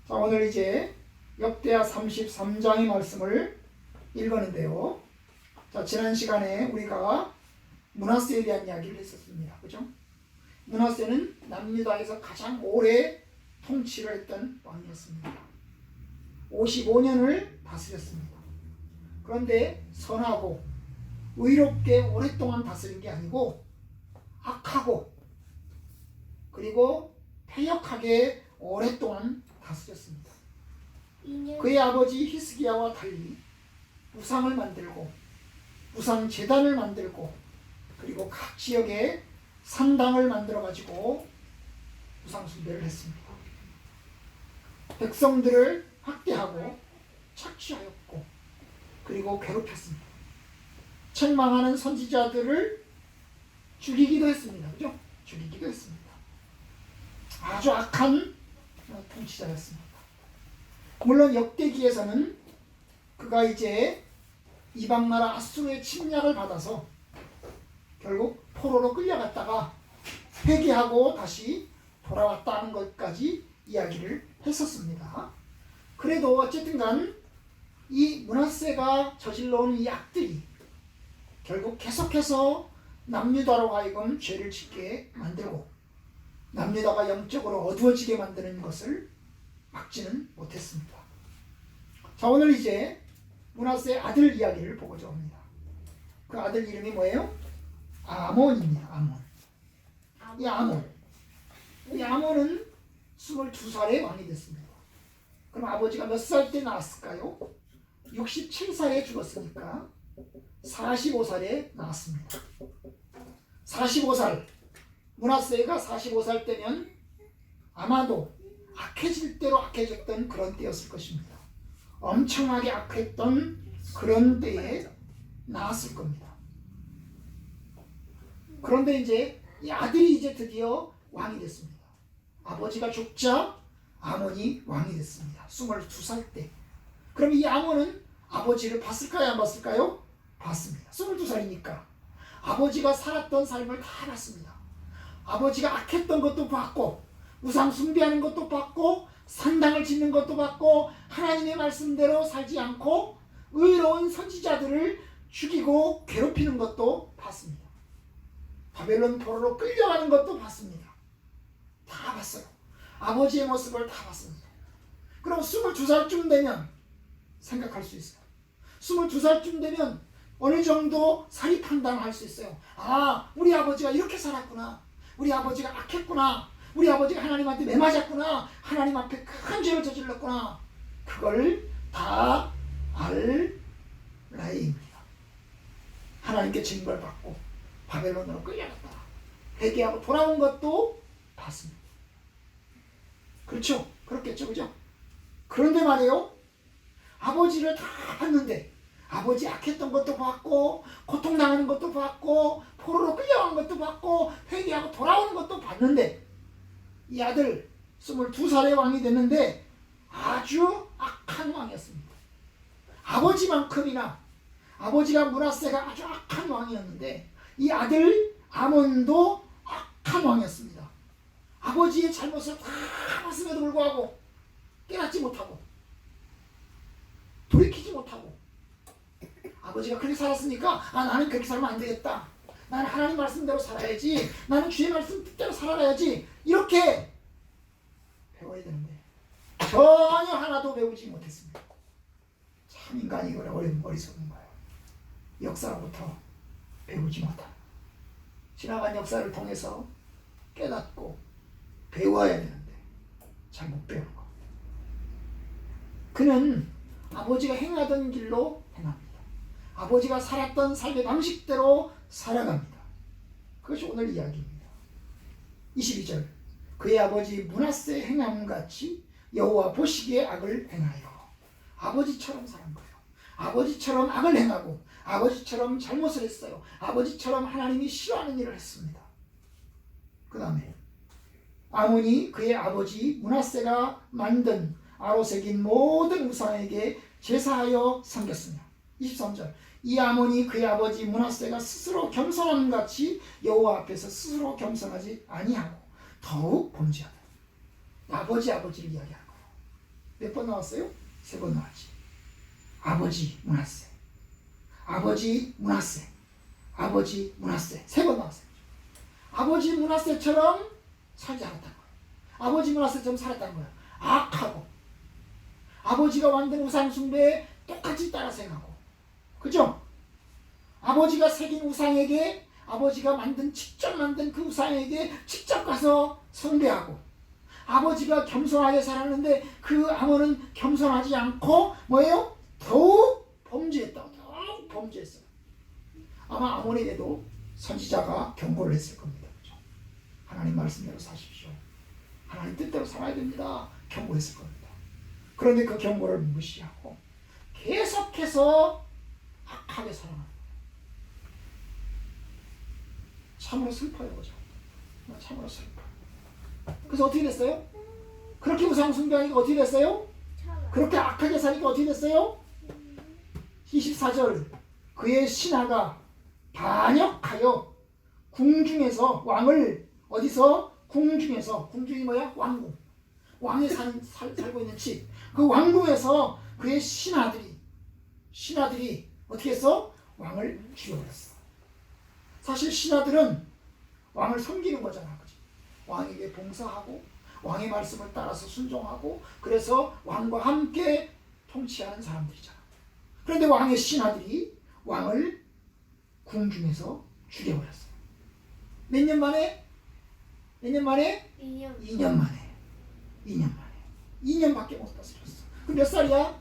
자, 오늘 이제 역대하 33장의 말씀을 읽었는데요. 자, 지난 시간에 우리가 므낫세에 대한 이야기를 했었습니다. 그죠? 므낫세는 남유다에서 가장 오래 통치를 했던 왕이었습니다. 55년을 다스렸습니다. 그런데 선하고 의롭게 오랫동안 다스린 게 아니고 악하고 그리고 패역하게 오랫동안 다스렸습니다. 그의 아버지 히스기야와 달리 우상을 만들고 우상 제단을 만들고 그리고 각 지역에 산당을 만들어 가지고 우상 숭배를 했습니다. 백성들을 학대하고 착취하였고 그리고 괴롭혔습니다. 책망하는 선지자들을 죽이기도 했습니다. 그죠? 죽이기도 했습니다. 아주 악한 통치자였습니다. 물론 역대기에서는 그가 이제 이방나라 아수르의 침략을 받아서 결국 포로로 끌려갔다가 회개하고 다시 돌아왔다는 것까지 이야기를 했었습니다. 그래도 어쨌든 간 이 므낫세가 저질러온 이 악들이 결국 계속해서 남유다로 하여금 죄를 짓게 만들고 남유다가 영적으로 어두워지게 만드는 것을 막지는 못했습니다. 자, 오늘 이제 므낫세의 아들 이야기를 보고자 합니다. 그 아들 이름이 뭐예요? 아몬입니다. 아몬. 이 아몬은 22살에 왕이 됐습니다. 그럼 아버지가 몇 살 때 나왔을까요? 67살에 죽었으니까 45살에 나왔습니다. 45살. 므낫세가 45살 때면 아마도 악해질 대로 악해졌던 그런 때였을 것입니다. 엄청나게 악했던 그런 때에 나왔을 겁니다. 그런데 이제 이 아들이 이제 드디어 왕이 됐습니다. 아버지가 죽자 아몬이 왕이 됐습니다. 22살 때. 그럼 이 아몬은 아버지를 봤을까요? 안 봤을까요? 봤습니다. 22살이니까. 아버지가 살았던 삶을 다 봤습니다. 아버지가 악했던 것도 봤고 우상 숭배하는 것도 봤고 산당을 짓는 것도 봤고 하나님의 말씀대로 살지 않고 의로운 선지자들을 죽이고 괴롭히는 것도 봤습니다. 바벨론 포로로 끌려가는 것도 봤습니다. 다 봤어요. 아버지의 모습을 다 봤습니다. 그럼 22살쯤 되면 생각할 수 있어요. 22살쯤 되면 어느 정도 사리 판단을 할 수 있어요. 아, 우리 아버지가 이렇게 살았구나. 우리 아버지가 악했구나. 우리 아버지가 하나님한테 매맞았구나. 하나님 앞에 큰 죄를 저질렀구나. 그걸 다 알 나이입니다. 하나님께 징벌 받고 바벨론으로 끌려갔다. 회개하고 돌아온 것도 봤습니다. 그렇죠? 그렇겠죠, 그죠? 그런데 말이에요. 아버지를 다 봤는데 아버지 악했던 것도 봤고 고통당하는 것도 봤고 포로로 끌려간 것도 봤고 회개하고 돌아오는 것도 봤는데 이 아들 22살의 왕이 됐는데 아주 악한 왕이었습니다. 아버지만큼이나 아버지가 므낫세가 아주 악한 왕이었는데 이 아들 아몬도 악한 왕이었습니다. 아버지의 잘못을 다 봤음에도 불구하고 깨닫지 못하고 돌이키지 못하고 아버지가 그렇게 살았으니까 나는 그렇게 살면 안 되겠다. 나는 하나님 말씀대로 살아야지. 나는 주의 말씀 뜻대로 살아야지. 이렇게 배워야 되는데 전혀 하나도 배우지 못했습니다. 참 인간이 어리석은 거예요. 역사로부터 배우지 못한 지나간 역사를 통해서 깨닫고 배워야 되는데 잘 못 배우는 거. 그는 아버지가 행하던 길로 행합니다. 아버지가 살았던 삶의 방식대로 살아갑니다. 그것이 오늘 이야기입니다. 22절 그의 아버지 므낫세 행함같이 여호와 보시기에 악을 행하여 아버지처럼 살은 거예요. 아버지처럼 악을 행하고 아버지처럼 잘못을 했어요. 아버지처럼 하나님이 싫어하는 일을 했습니다. 그 다음에 아몬이 그의 아버지 므낫세가 만든 아로 새긴 모든 우상에게 제사하여 섬겼으며 23절 이 아몬이 그의 아버지 므낫세가 스스로 겸손함 같이 여호와 앞에서 스스로 겸손하지 아니하고 더욱 범죄하다. 아버지를 이야기하는 거예요. 몇 번 나왔어요? 3번 나왔지. 아버지 므낫세, 아버지 므낫세, 아버지 므낫세. 3번 나왔어요. 아버지 므낫세처럼 살지 않았다는 거예요. 아버지 므낫세처럼 살았다는 거예요. 악하고 아버지가 만든 우상 숭배에 똑같이 따라 생각하고, 그죠? 아버지가 새긴 우상에게, 아버지가 직접 만든 그 우상에게 직접 가서 숭배하고, 아버지가 겸손하게 살았는데 그 아몬은 겸손하지 않고 뭐예요? 더욱 범죄했다. 더욱 범죄했어요. 아마 아몬에게도 선지자가 경고를 했을 겁니다. 그렇죠? 하나님 말씀대로 사십시오. 하나님 뜻대로 살아야 됩니다. 경고했을 겁니다. 그런데 그 경고를 무시하고 계속해서 악하게 살아가는 거예요. 참으로 슬퍼요. 그죠? 참으로 슬퍼요. 그래서 어떻게 됐어요? 그렇게 우상 숭배하니까 어떻게 됐어요? 그렇게 악하게 사니까 어떻게 됐어요? 24절, 그의 신하가 반역하여 궁중에서 왕을, 어디서? 궁중에서. 궁중이 뭐야? 왕궁. 왕이 살고 있는 집. 그 왕궁에서 그의 신하들이 어떻게 했어? 왕을 죽여버렸어. 사실 신하들은 왕을 섬기는 거잖아. 그치? 왕에게 봉사하고 왕의 말씀을 따라서 순종하고, 그래서 왕과 함께 통치하는 사람들이잖아. 그런데 왕의 신하들이 왕을 궁중에서 죽여버렸어요. 몇 년 만에? 2년 만에. 2년밖에 못 다스렸어. 그럼 몇 살이야?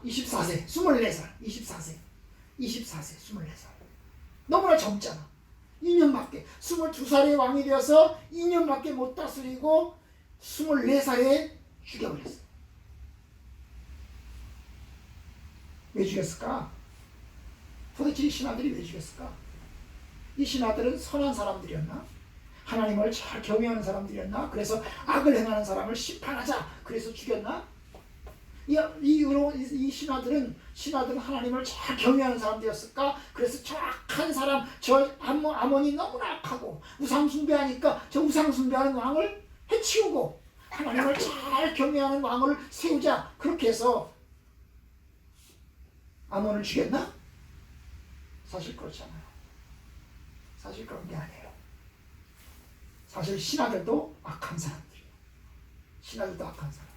24세. 24살. 24살. 너무나 젊잖아. 2년밖에. 22살에 왕이 되어서 2년밖에 못 다스리고 24살에 죽여버렸어. 왜 죽였을까? 도대체 이 신하들이 왜 죽였을까? 이 신하들은 선한 사람들이었나? 하나님을 잘 경외하는 사람들이었나? 그래서 악을 행하는 사람을 심판하자, 그래서 죽였나? 이 신하들은 하나님을 잘 경외하는 사람들이었을까? 그래서 저 악한 사람, 저 아몬이 너무나 악하고 우상 숭배하니까 저 우상 숭배하는 왕을 해치우고 하나님을 잘 경외하는 왕을 세우자, 그렇게 해서 아몬을 죽였나? 사실 그렇지 않아요. 사실 그런 게 아니에요. 사실 신하들도 악한 사람들이에요. 신하들도 악한 사람들.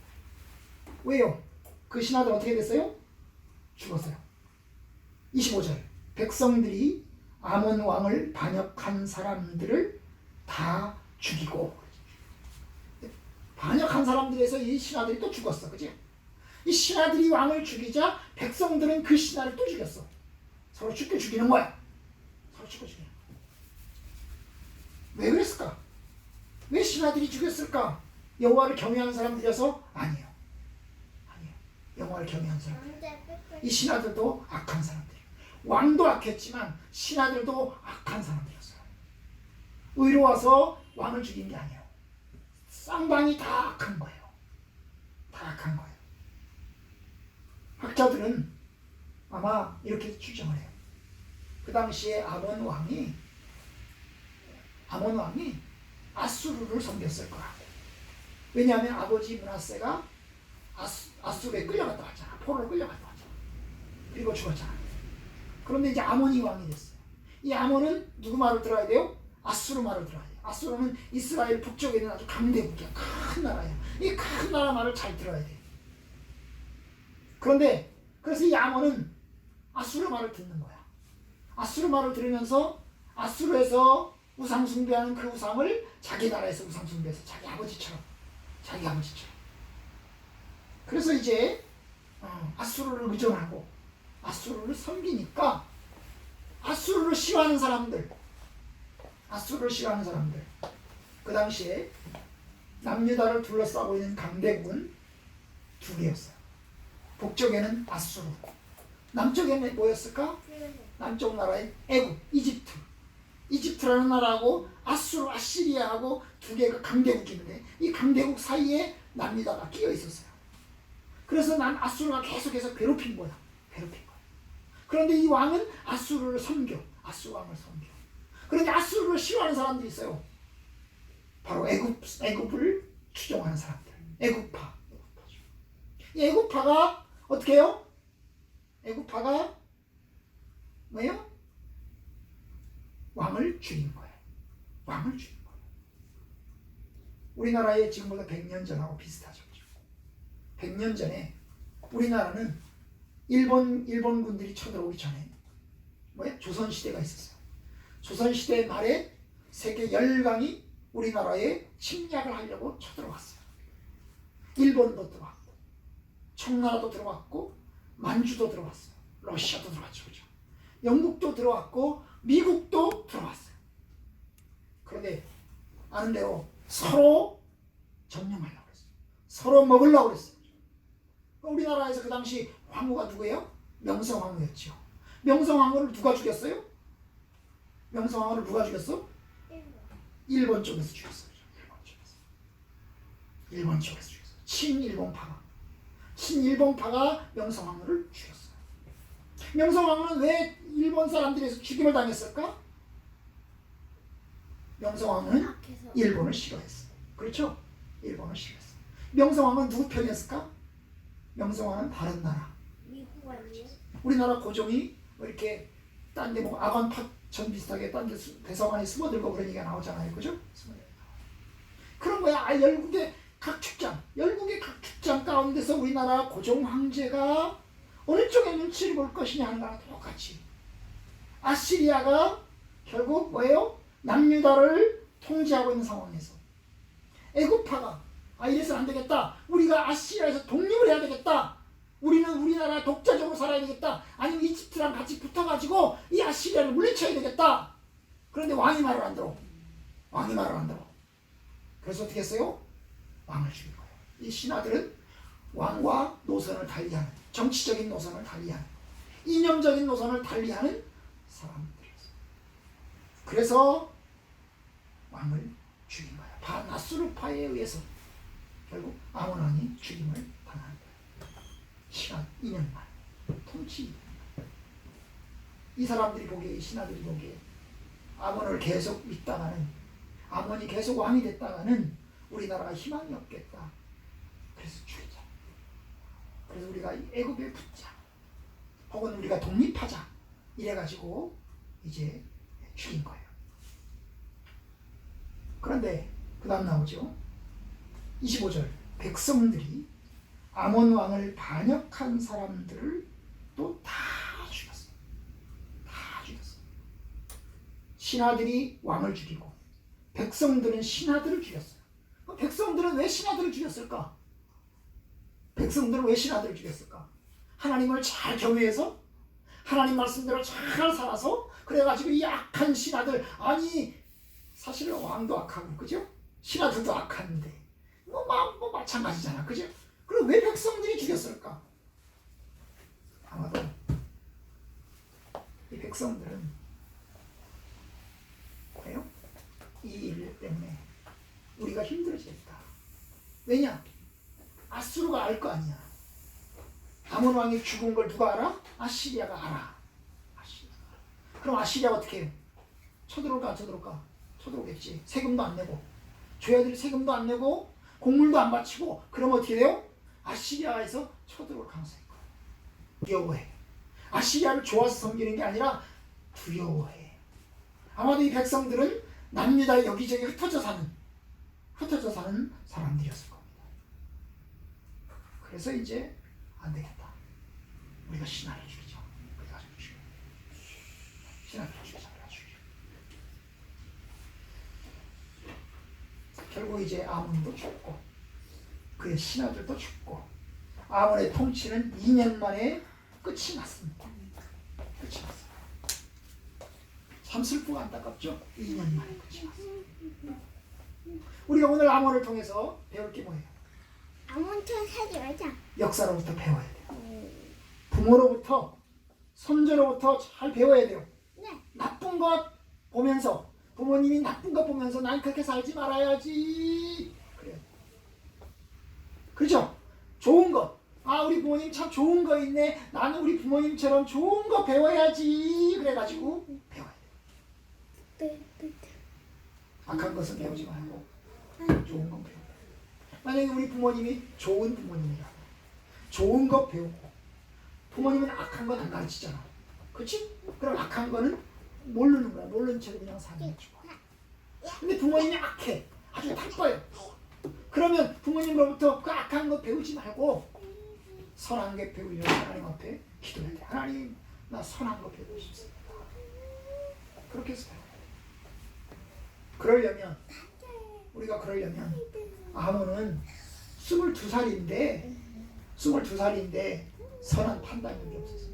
왜요? 그 신하들 어떻게 됐어요? 죽었어요. 25절, 백성들이 아몬 왕을 반역한 사람들을 다 죽이고, 반역한 사람들에서 이 신하들이 또 죽었어. 그치? 이 신하들이 왕을 죽이자 백성들은 그 신하를 또 죽였어. 서로 죽이는 거야. 서로 죽이는 거야. 왜 그랬을까? 왜 신하들이 죽였을까? 여호와를 경외하는 사람들이어서? 아니에요. 여호와를 경외하는 사람들. 이 신하들도 악한 사람들이에요. 왕도 악했지만 신하들도 악한 사람들이었어요. 의로워서 왕을 죽인 게 아니에요. 쌍방이 다 악한 거예요. 다 악한 거예요. 학자들은 아마 이렇게 추정을 해요. 그 당시에 아몬 왕이 아수르를 섬겼을 거라고. 왜냐하면 아버지 므낫세가 아수르에 끌려갔다 왔잖아. 포로로 끌려갔다 왔잖아. 그리고 죽었잖아. 그런데 이제 아몬이 왕이 됐어요. 이 아몬은 누구 말을 들어야 돼요? 아수르 말을 들어야 돼요. 아수르는 이스라엘 북쪽에 있는 아주 강대국이야. 큰 나라야. 이 큰 나라 말을 잘 들어야 돼. 그런데 그래서 이 아몬은 아수르 말을 듣는 거야. 아수르 말을 들으면서 아수르에서 우상 숭배하는 그 우상을 자기 나라에서 우상 숭배해서 자기 아버지처럼. 그래서 이제 아수르를 의존하고 아수르를 섬기니까 아수르를 싫어하는 사람들, 그 당시에 남유다를 둘러싸고 있는 강대국은 두 개였어요. 북쪽에는 아수르, 남쪽에는 뭐였을까? 남쪽 나라인 애굽, 이집트라는 나라하고 아시리아하고 두 개가 강대국이 있는데 이 강대국 사이에 남유다가 끼어 있었어요. 그래서 아수르가 계속해서 괴롭힌 거야. 그런데 이 왕은 아수르를 섬겨. 아수왕을 섬겨. 그런데 아수르를 싫어하는 사람들이 있어요. 바로 애굽을 추종하는 사람들. 애굽파. 애굽파가 어떻게 해요? 애굽파가 뭐예요? 왕을 죽인 거예요. 왕을 죽인 거예요. 우리나라의 지금보다 100년 전하고 비슷하죠. 100년 전에 우리나라는 일본 군들이 쳐들어오기 전에 뭐야? 조선시대가 있었어요. 조선시대 말에 세계 열강이 우리나라에 침략을 하려고 쳐들어왔어요. 일본도 들어왔고 청나라도 들어왔고 만주도 들어왔어요. 러시아도 들어왔죠. 그죠? 영국도 들어왔고 미국도 들어왔어요. 그런데 아는 대로 서로 점령하려고 그랬어요. 서로 먹으려고 그랬어요. 우리나라에서 그 당시 황후가 누구예요? 명성황후였죠. 명성황후를 누가 죽였어요? 명성황후를 누가 죽였어? 일본 쪽에서 죽였어요. 일본 쪽에서 죽였어요. 친일본파가 명성황후를 죽였어요. 명성황후는 왜 일본 사람들에서 죽임을 당했을까? 명성황후는 일본을 싫어했어요. 그렇죠? 일본을 싫어했어요. 명성황후는 누구 편이었을까? 명성황후는 다른 나라. 미국 아니에요? 우리나라 고종이 뭐 이렇게 딴 데 뭐 아관파천 비슷하게 딴 데 대성안에 숨어들고 그런 얘기가 나오잖아요. 그죠? 그런 거야. 열국의 각 축장 가운데서 우리나라 고종 황제가 어느 쪽에 눈치를 볼 것이냐 하는 거랑 똑같이 아시리아가 결국 뭐예요? 남유다를 통제하고 있는 상황에서 애굽파가 이래서는 안 되겠다. 우리가 아시리아에서 독립을 해야 되겠다. 우리는 우리나라 독자적으로 살아야 되겠다. 아니면 이집트랑 같이 붙어가지고 이 아시리아를 물리쳐야 되겠다. 그런데 왕이 말을 안 들어. 그래서 어떻게 했어요? 왕을 죽인 거예요. 이 신하들은 왕과 노선을 달리하는, 정치적인 노선을 달리하는, 이념적인 노선을 달리하는 사람들이었어요. 그래서 왕을 죽인 거예요. 바나스루파에 의해서 결국 아몬 왕이 죽임을 당한 거예요. 시간 2년 만 통치. 이 사람들이 보기에, 이 신하들이 보기에 아몬을 계속 믿다가는, 아몬이 계속 왕이 됐다가는 우리나라가 희망이 없겠다. 그래서 죽이자. 그래서 우리가 애굽에 붙자. 혹은 우리가 독립하자. 이래가지고 이제 죽인 거예요. 그런데 그 다음 나오죠. 25절. 백성들이 아몬 왕을 반역한 사람들을 또 다 죽였어요. 다 죽였어요. 신하들이 왕을 죽이고 백성들은 신하들을 죽였어요. 백성들은 왜 신하들을 죽였을까? 하나님을 잘 경외해서 하나님 말씀대로 잘 살아서 그래가지고 이 악한 신하들, 아니 사실은 왕도 악하고 그죠? 신하들도 악한데 뭐 마찬가지잖아. 그죠? 그럼 왜 백성들이 죽였을까? 아마도 이 백성들은 뭐예요? 이 일 때문에 우리가 힘들어지겠다. 왜냐? 아수르가 알 거 아니야. 아몬 왕이 죽은 걸 누가 알아? 아시리아가 알아. 그럼 아시리아가 어떻게 해요? 쳐들어올까? 쳐들어오겠지. 세금도 안 내고, 죄아들이 세금도 안 내고, 곡물도 안 바치고, 그럼 어떻게 돼요? 아시리아에서 쳐들어올 가능성이 있고. 두려워해. 아시리아를 좋아서 섬기는 게 아니라 두려워해. 아마도 이 백성들은 남유다 여기저기 흩어져 사는 사람들이었을 겁니다. 그래서 이제 안 되겠다. 우리가 신하를 죽이자. 그래가지고 죽여. 신하를 죽이자. 결국 이제 아몬도 죽고 그의 신하들도 죽고 아몬의 통치는 2년 만에 끝이 났습니다. 참 슬프고 안타깝죠? 2년 만에 끝이 났습니다. 우리가 오늘 아몬을 통해서 배울 게 뭐예요? 아몬처럼 살지 말자. 역사로부터 배워야 돼요. 부모로부터, 손자로부터 잘 배워야 돼요. 네. 나쁜 것 보면서, 부모님이 나쁜 것 보면서 난 그렇게 살지 말아야지. 그래요. 그렇죠? 좋은 것. 우리 부모님 참 좋은 거 있네. 나는 우리 부모님처럼 좋은 거 배워야지. 그래가지고 배워야 돼요. 악한 것은 배우지 말고 좋은 건 배워야 돼요. 만약에 우리 부모님이 좋은 부모님이라, 좋은 거 배우고, 부모님은 악한 건 안 가르치잖아. 그치? 그럼 악한 거는 모르는 거야. 모르는 채로 그냥 사는 거지. 근데 부모님이 악해. 아주 나빠요. 그러면 부모님으로부터 그 악한 거 배우지 말고 선한 게 배우려고 하나님 앞에 기도해야 돼. 하나님, 나 선한 거 배우고 싶습니다. 그렇게 해서 그러려면, 우리가 그러려면 아몬은 22살인데 선한 판단력이 없었어요.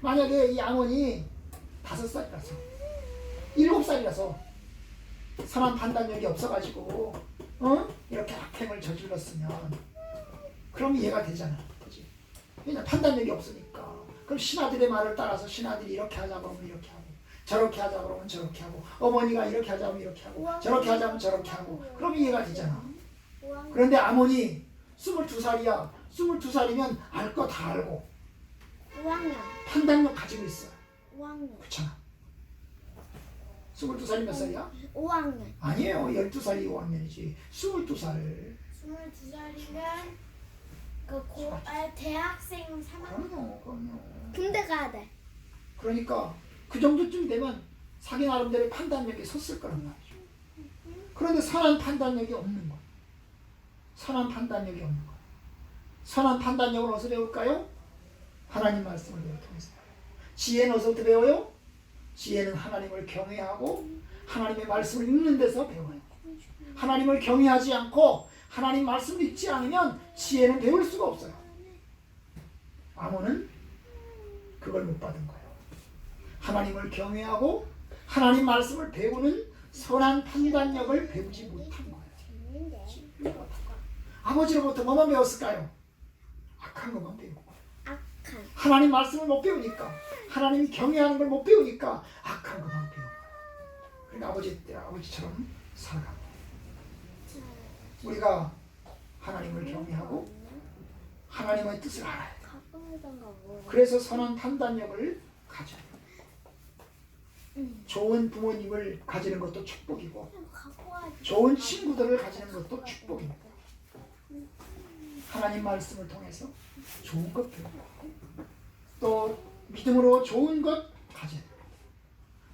만약에 이 아몬이 5살이라서 7살이라서 선한 판단력이 없어가지고 이렇게 악행을 저질렀으면 그럼 이해가 되잖아. 그치? 왜냐 판단력이 없으니까. 그럼 신하들의 말을 따라서 신하들이 이렇게 하자 그러면 이렇게 하고, 저렇게 하자 그러면 저렇게 하고, 어머니가 이렇게 하자면 이렇게 하고, 저렇게 하자면 저렇게 하고, 그럼 이해가 되잖아. 그런데 아몬이 22살이야. 22살이면 알 거 다 알고 5학년. 판단력 가지고 있어. 5학년. 그렇잖아. 22살이 몇 살이야? 5학년. 아니에요. 12살이 5학년이지. 22살. 22살이면 대학생 3학년. 그럼요. 군대 가야 돼. 그러니까 그 정도쯤 되면 자기 나름대로 판단력이 섰을 거란 말이죠. 그런데 선한 판단력이 없는 거야. 선한 판단력이 없는 거야. 선한 판단력을 어디서 배울까요? 하나님 말씀을 통해서. 지혜는 어디서부터 배워요? 지혜는 하나님을 경외하고 하나님의 말씀을 읽는 데서 배워요. 하나님을 경외하지 않고 하나님 말씀을 읽지 않으면 지혜는 배울 수가 없어요. 아몬은 그걸 못 받은 거예요. 하나님을 경외하고 하나님 말씀을 배우는 선한 판단력을 배우지 못한 거예요. 아버지로부터 뭐만 배웠을까요? 악한 것만 배우고. 악한. 하나님 말씀을 못 배우니까, 하나님이 경외하는 걸 못 배우니까 악한 것만 배운 거예요. 그러니까 아버지처럼 살아가고. 우리가 하나님을 경외하고 하나님의 뜻을 알아야 돼요. 그래서 선한 판단력을 가져야 돼요. 좋은 부모님을 가지는 것도 축복이고 좋은 친구들을 가지는 것도 축복입니다. 하나님 말씀을 통해서 좋은 것 배우고 또 믿음으로 좋은 것 가져야 돼요.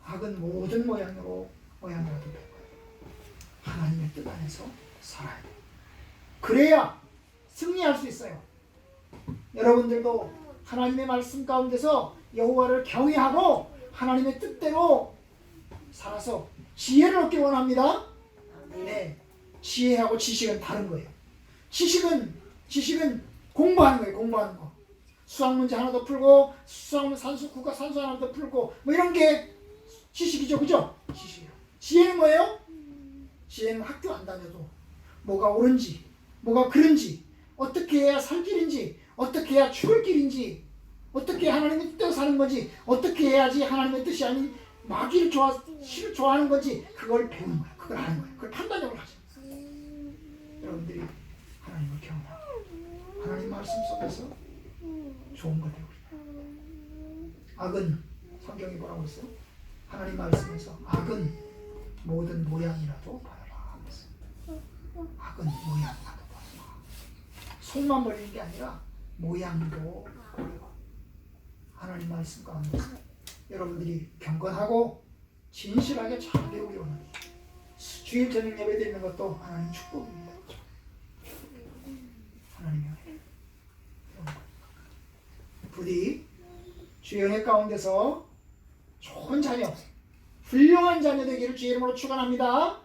악은 모든 모양으로도 배워요. 하나님의 뜻 안에서 살아야 돼요. 그래야 승리할 수 있어요. 여러분들도 하나님의 말씀 가운데서 여호와를 경외하고 하나님의 뜻대로 살아서 지혜를 얻기 원합니다. 네, 지혜하고 지식은 다른 거예요. 지식은 공부하는 거예요. 공부하는 거. 수학 문제 하나 더 풀고 국가 산수 하나 더 풀고 뭐 이런 게 지식이죠, 그죠? 지식이에요. 지혜는 뭐예요? 지혜는 학교 안 다녀도 뭐가 옳은지, 뭐가 그른지, 어떻게 해야 살 길인지, 어떻게 해야 죽을 길인지, 어떻게 하나님의 뜻대로 사는 건지, 어떻게 해야지 하나님의 뜻이 아닌 마귀를 시를 좋아하는 건지 그걸 배우는 거야. 그걸 아는 거야. 그걸 판단력을 가져. 여러분들이 하나님을 경험하고 하나님 말씀 속에서 좋은 걸 배우고. 악은 성경이 뭐라고 했어요? 하나님 말씀에서 악은 모든 모양이라도 바라라. 악은 모양이라도 바라라. 속만 버리는 게 아니라 모양도 버리고. 하나님 말씀 가운데 여러분들이 경건하고 진실하게 잘 배우기 원합니다. 주일 저녁 예배 드리는 것도 하나님 축복입니다. 하나님의 은혜. 부디 주의 은혜 가운데서 좋은 자녀, 훌륭한 자녀 되기를 주의 이름으로 축원합니다.